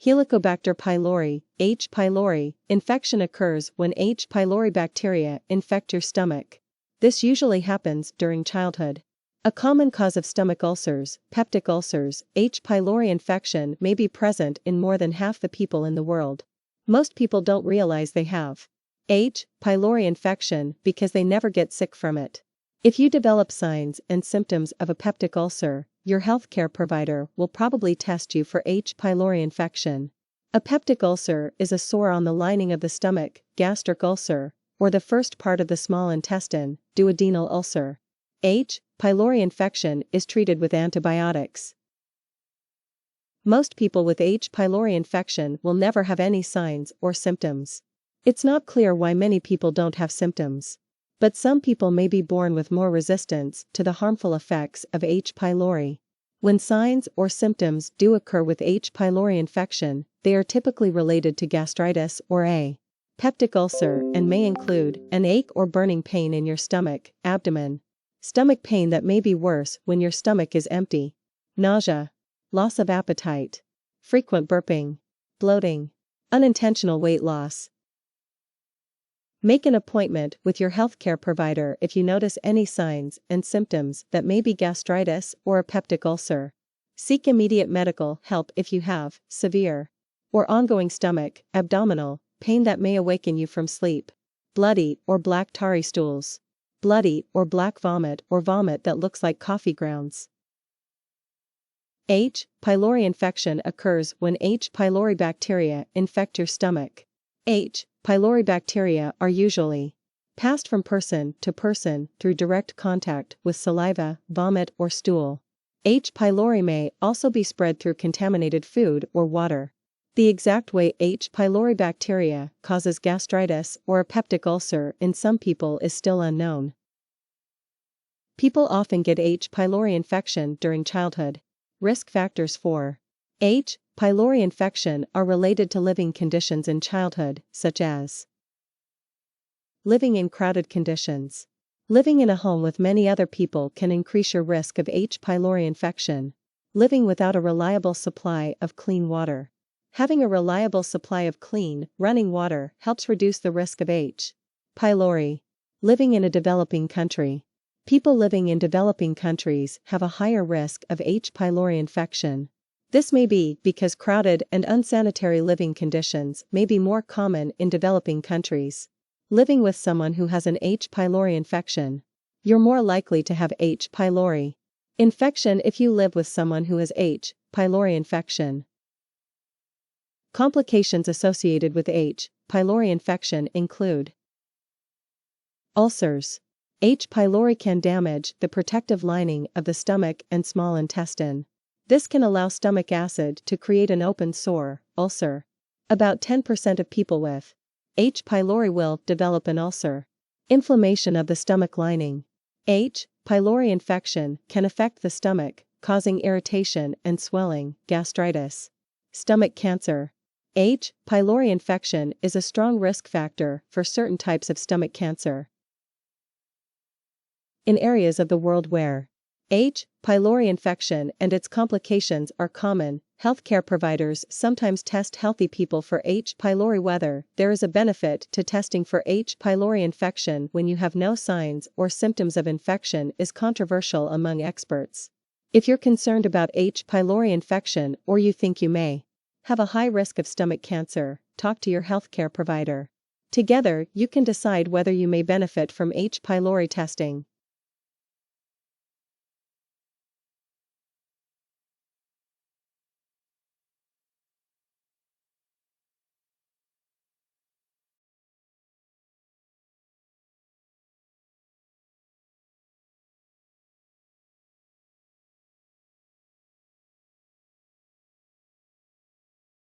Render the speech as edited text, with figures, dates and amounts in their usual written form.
Helicobacter pylori, H. pylori, infection occurs when H. pylori bacteria infect your stomach. This usually happens during childhood. A common cause of stomach ulcers, peptic ulcers, H. pylori infection may be present in more than half the people in the world. Most people don't realize they have H. pylori infection because they never get sick from it. If you develop signs and symptoms of a peptic ulcer, your healthcare provider will probably test you for H. pylori infection. A peptic ulcer is a sore on the lining of the stomach, gastric ulcer, or the first part of the small intestine, duodenal ulcer. H. pylori infection is treated with antibiotics. Most people with H. pylori infection will never have any signs or symptoms. It's not clear why many people don't have symptoms. But some people may be born with more resistance to the harmful effects of H. pylori. When signs or symptoms do occur with H. pylori infection, they are typically related to gastritis or a peptic ulcer and may include an ache or burning pain in your stomach, abdomen, stomach pain that may be worse when your stomach is empty, nausea, loss of appetite, frequent burping, bloating, unintentional weight loss. Make an appointment with your healthcare provider if you notice any signs and symptoms that may be gastritis or a peptic ulcer. Seek immediate medical help if you have severe or ongoing stomach, abdominal pain that may awaken you from sleep, bloody or black tarry stools, bloody or black vomit or vomit that looks like coffee grounds. H. pylori infection occurs when H. pylori bacteria infect your stomach. H. pylori bacteria are usually passed from person to person through direct contact with saliva, vomit, or stool. H. pylori may also be spread through contaminated food or water. The exact way H. pylori bacteria causes gastritis or a peptic ulcer in some people is still unknown. People often get H. pylori infection during childhood. Risk factors for H. pylori infection are related to living conditions in childhood, such as living in crowded conditions. Living in a home with many other people can increase your risk of H. pylori infection. Living without a reliable supply of clean water. Having a reliable supply of clean, running water helps reduce the risk of H. pylori. Living in a developing country. People living in developing countries have a higher risk of H. pylori infection. This may be because crowded and unsanitary living conditions may be more common in developing countries. Living with someone who has an H. pylori infection. You're more likely to have H. pylori infection if you live with someone who has H. pylori infection. Complications associated with H. pylori infection include ulcers. H. pylori can damage the protective lining of the stomach and small intestine. This can allow stomach acid to create an open sore, ulcer. About 10% of people with H. pylori will develop an ulcer. Inflammation of the stomach lining. H. pylori infection can affect the stomach, causing irritation and swelling, gastritis. Stomach cancer. H. pylori infection is a strong risk factor for certain types of stomach cancer. In areas of the world where H. pylori infection and its complications are common, healthcare providers sometimes test healthy people for H. pylori. Whether there is a benefit to testing for H. pylori infection when you have no signs or symptoms of infection is controversial among experts. If you're concerned about H. pylori infection or you think you may have a high risk of stomach cancer, talk to your healthcare provider. Together, you can decide whether you may benefit from H. pylori testing.